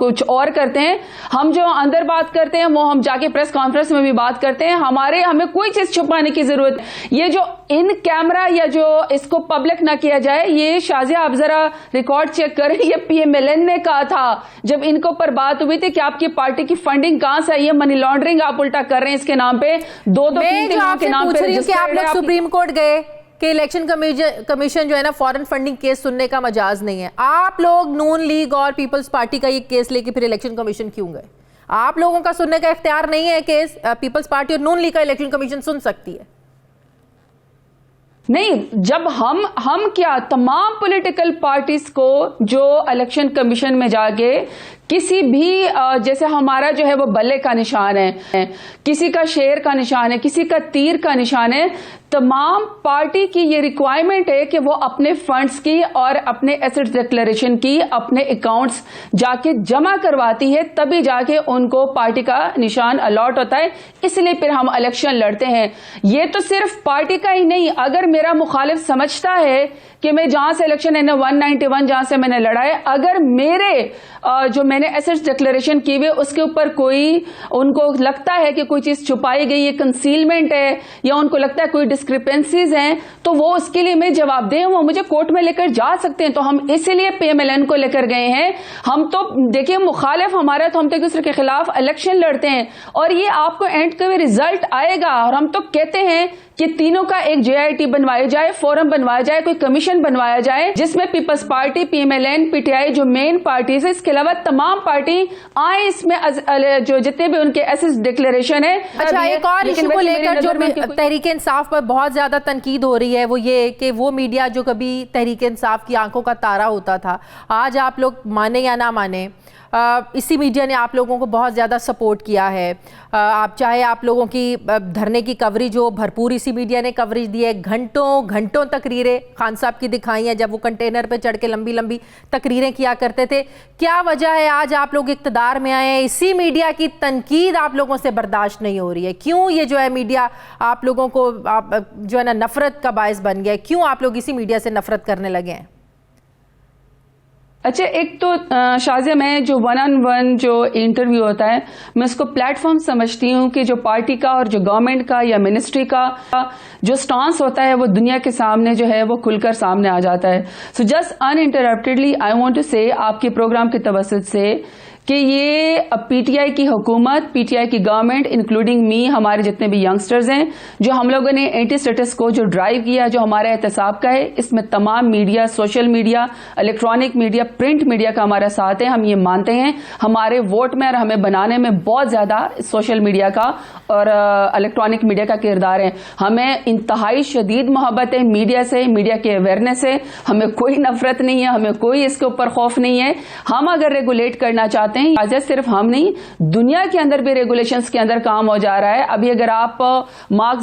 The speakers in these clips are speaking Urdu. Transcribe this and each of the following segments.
کچھ اور کرتے ہیں. ہم جو اندر بات کرتے ہیں وہ ہم جا کے پریس کانفرنس میں بھی بات کرتے ہیں. ہمیں کوئی چیز چھپانے کی ضرورت. یہ جو ان کیمرہ یا جو اس کو پبلک نہ کیا جائے, یہ شازیہ آپ ذرا ریکارڈ چیک کریں, یہ PMLN نے کہا تھا جب ان کے اوپر بات ہوئی تھی کہ آپ کی پارٹی کی فنڈنگ کہاں سے آئی ہے, منی لانڈرنگ آپ الٹا کر رہے ہیں اس کے نام پہ. 2-3 دنوں کے نام پہ آپ لوگ سپریم کورٹ گئے کہ الیکشن کمیشن جو ہے نا فورن فنڈنگ کیس سننے کا مجاز نہیں ہے. آپ لوگ نون لیگ اور پیپلز پارٹی کا یہ کیس لے کے پھر الیکشن کمیشن کیوں گئے؟ آپ لوگوں کا سننے کا اختیار نہیں ہے کیس, پیپلز پارٹی اور نون لیگ کا الیکشن کمیشن سن سکتی ہے. نہیں, جب ہم کیا تمام پولیٹیکل پارٹیز کو جو الیکشن کمیشن میں جا کے کسی بھی جیسے ہمارا جو ہے وہ بلے کا نشان ہے, کسی کا شیر کا نشان ہے, کسی کا تیر کا نشان ہے, تمام پارٹی کی یہ ریکوائرمنٹ ہے کہ وہ اپنے فنڈز کی اور اپنے ایسٹ ڈکلیریشن کی اپنے اکاؤنٹس جا کے جمع کرواتی ہے, تبھی جا کے ان کو پارٹی کا نشان الاٹ ہوتا ہے. اس لیے پھر ہم الیکشن لڑتے ہیں. یہ تو صرف پارٹی کا ہی نہیں, اگر میرا مخالف سمجھتا ہے کہ میں جہاں سے الیکشن 191 جہاں سے میں نے لڑا ہے, اگر میرے جو میں نے ایسٹ ڈکلیریشن کی ہوئی اس کے اوپر کوئی ان کو لگتا ہے کہ کوئی چیز چھپائی گئی ہے, کنسیلمنٹ ہے, یا ان کو لگتا ہے کوئی ڈسکرپنسیز ہیں, تو وہ اس کے لیے میں جواب دیں, وہ مجھے کورٹ میں لے کر جا سکتے ہیں. تو ہم اسی لیے PMLN کو لے کر گئے ہیں. ہم تو دیکھیں مخالف ہمارا, تو ہم تو ایک دوسرے کے خلاف الیکشن لڑتے ہیں, اور یہ آپ کو اینڈ کا بھی ریزلٹ آئے گا. اور ہم تو کہتے ہیں کہ تینوں کا ایک JIT بنوایا جائے, فورم بنوایا جائے, کوئی کمیشن بنوایا جائے جس میں پیپلز پارٹی, PMLN, PTI جو مین پارٹیز ہے, اس کے علاوہ تمام پارٹی آئیں اس میں, جو جتنے بھی ان کے ایسٹ ڈکلیریشن ہے. اچھا, ایک اور ایشو کو لے کر جو تحریک انصاف پر بہت زیادہ تنقید ہو رہی ہے وہ یہ کہ وہ میڈیا جو کبھی تحریک انصاف کی آنکھوں کا تارا ہوتا تھا, آج آپ لوگ مانیں یا نہ مانیں, اسی میڈیا نے آپ لوگوں کو بہت زیادہ سپورٹ کیا ہے. آپ چاہے آپ لوگوں کی دھرنے کی کوریج ہو, بھرپور اسی میڈیا نے کوریج دی ہے. گھنٹوں تقریریں خان صاحب کی دکھائی ہیں جب وہ کنٹینر پہ چڑھ کے لمبی لمبی تقریریں کیا کرتے تھے. کیا وجہ ہے آج آپ لوگ اقتدار میں آئے ہیں, اسی میڈیا کی تنقید آپ لوگوں سے برداشت نہیں ہو رہی ہے؟ کیوں یہ جو ہے میڈیا آپ لوگوں کو جو ہے نا نفرت کا باعث بن گیا ہے؟ کیوں آپ لوگ اسی میڈیا سے نفرت کرنے لگے ہیں؟ اچھا, ایک تو شازیہ میں جو 1-on-1 جو انٹرویو ہوتا ہے, میں اس کو پلیٹ فارم سمجھتی ہوں کہ جو پارٹی کا اور جو گورنمنٹ کا یا منسٹری کا جو سٹانس ہوتا ہے وہ دنیا کے سامنے جو ہے وہ کھل کر سامنے آ جاتا ہے. So just interruptedly I want to say آپ کے پروگرام کے توسط سے کہ یہ PTI کی حکومت, PTI کی گورنمنٹ انکلوڈنگ می, ہمارے جتنے بھی ینگسٹرز ہیں, جو ہم لوگوں نے اینٹی اسٹیٹس کو جو ڈرائیو کیا, جو ہمارا احتساب کا ہے, اس میں تمام media, social media, electronic media, print media کا ہمارا ساتھ ہے. ہم یہ مانتے ہیں ہمارے ووٹ میں اور ہمیں بنانے میں بہت زیادہ سوشل میڈیا کا اور الیکٹرانک میڈیا کا کردار ہے. ہمیں انتہائی شدید محبت ہے میڈیا سے, میڈیا کے اویئرنیس سے. ہمیں کوئی نفرت نہیں ہے, ہمیں کوئی اس کے اوپر خوف نہیں ہے. ہم اگر ریگولیٹ کرنا چاہتے ہیں, صرف ہم نہیں, دنیا کے اندر بھی ریگولیشنز کے اندر کام ہو جا رہا ہے. ابھی اگر آپ مارک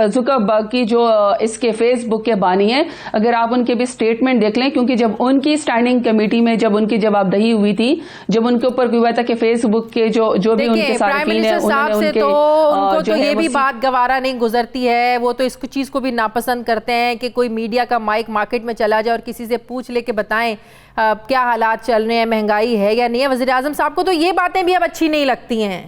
زکربرگ کی جو اس کے فیس بک کے بانی ہیں, اگر آپ ان کے بھی سٹیٹمنٹ دیکھ لیں, کیونکہ جب ان کی سٹینڈنگ کمیٹی میں جب ان کی جواب دہی ہوئی تھی, جب ان کے اوپر ہوا تھا کہ فیس بک کے جو بھی ان کے صارفین ہیں انہوں نے ان کو یہ بھی بات گوارا نہیں گزرتی ہے, وہ تو اس چیز کو بھی ناپسند کرتے ہیں کہ کوئی میڈیا کا مائک مارکیٹ میں چلا جائے اور کسی سے پوچھ لے کے بتائیں کیا حالات چل رہے ہیں, مہنگائی ہے یا نہیں ہے. وزیر اعظم صاحب کو تو یہ باتیں بھی اب اچھی نہیں لگتی ہیں.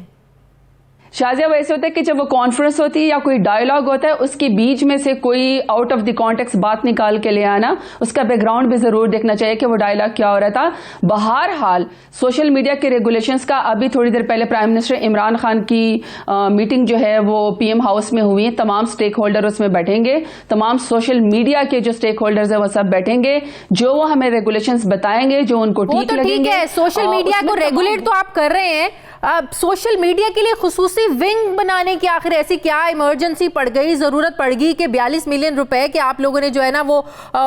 شازیہ, ویسے ہوتا ہے کہ جب وہ کانفرنس ہوتی ہے یا کوئی ڈائلاگ ہوتا ہے, اس کے بیچ میں سے کوئی آؤٹ آف دی کانٹیکس بات نکال کے لے آنا, اس کا بیک گراؤنڈ بھی ضرور دیکھنا چاہیے کہ وہ ڈائلاگ کیا ہو رہا تھا. بہرحال سوشل میڈیا کے ریگولیشنز کا ابھی تھوڑی دیر پہلے پرائم منسٹر عمران خان کی میٹنگ جو ہے وہ PM ہاؤس میں ہوئی ہے. تمام سٹیک ہولڈر اس میں بیٹھیں گے, تمام سوشل میڈیا کے جو سٹیک ہولڈرز ہیں وہ سب بیٹھیں گے, جو وہ ہمیں ریگولیشنز بتائیں گے جو ان کو ٹھیک لگیں گے. سوشل میڈیا کو ریگولیٹ تو آپ کر رہے ہیں, سوشل میڈیا کے لیے خصوصی ونگ بنانے کی آخر ایسی کیا ایمرجنسی پڑ گئی, ضرورت پڑ گئی کہ 42 ملین روپے کے آپ لوگوں نے جو ہے نا وہ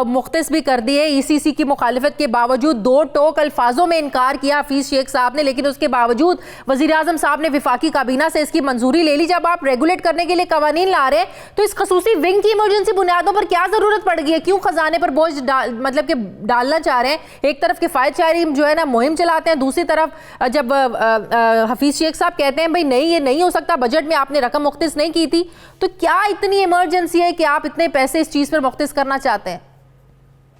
مختص بھی کر دیے. ECC کی مخالفت کے باوجود 2 ٹوک الفاظوں میں انکار کیا حفیظ شیخ صاحب نے, لیکن اس کے باوجود وزیر اعظم صاحب نے وفاقی کابینہ سے اس کی منظوری لے لی. جب آپ ریگولیٹ کرنے کے لیے قوانین لا رہے ہیں تو اس خصوصی ونگ کی ایمرجنسی بنیادوں پر کیا ضرورت پڑ گئی ہے؟ کیوں خزانے پر بوجھ مطلب کہ ڈالنا چاہ رہے ہیں؟ ایک طرف کفایت شاعری جو ہے نا مہم چلاتے ہیں, دوسری طرف جب حفیظ شیخ صاحب کہتے ہیں بھائی نہیں یہ نہیں ہو سکتا, بجٹ میں آپ نے رقم مختص نہیں کی تھی, تو کیا اتنی ایمرجنسی ہے کہ آپ اتنے پیسے اس چیز پر مختص کرنا چاہتے ہیں؟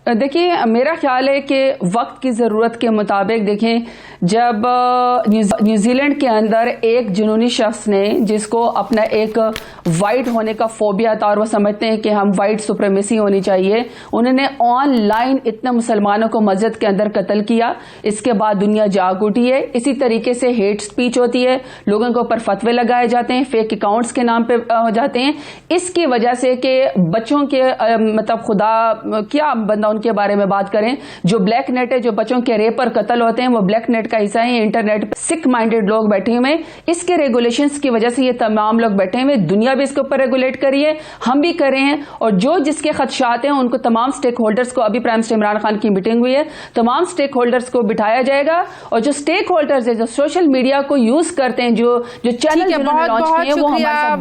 دیکھیے میرا خیال ہے کہ وقت کی ضرورت کے مطابق دیکھیں جب نیوزی لینڈ کے اندر ایک جنونی شخص نے جس کو اپنا ایک وائٹ ہونے کا فوبیا تھا اور وہ سمجھتے ہیں کہ ہم وائٹ سپریمیسی ہونی چاہیے، انہوں نے آن لائن اتنے مسلمانوں کو مسجد کے اندر قتل کیا، اس کے بعد دنیا جاگ اٹھی ہے۔ اسی طریقے سے ہیٹ سپیچ ہوتی ہے، لوگوں کے اوپر فتوے لگائے جاتے ہیں، فیک اکاؤنٹس کے نام پہ ہو جاتے ہیں، اس کی وجہ سے کہ بچوں کے مطلب خدا کیا بندہ ان کے بارے میں بات کریں، جو بلیک نیٹ ہے، جو بچوں کے ریپ پر قتل ہوتے ہیں وہ بلیک نیٹ کا حصہ ہے۔ انٹرنیٹ پہ سکھ مائنڈیڈ لوگ بیٹھے ہوئے، اس کے ریگولیشنز کی وجہ سے یہ تمام لوگ بیٹھے ہوئے، دنیا بھی اس کے اوپر ریگولیٹ کری ہے، ہم بھی کر رہے ہیں، اور جو جس کے خدشات ہیں ان کو تمام سٹیک ہولڈرز کو، ابھی پرائم منسٹر عمران خان کی میٹنگ ہوئی ہے، تمام سٹیک ہولڈرز کو بٹھایا جائے گا، اور جو سٹیک ہولڈرز ہیں جو سوشل میڈیا کو یوز کرتے ہیں، جو چینل بہت لانچ کیے ہیں وہ ہمارے ساتھ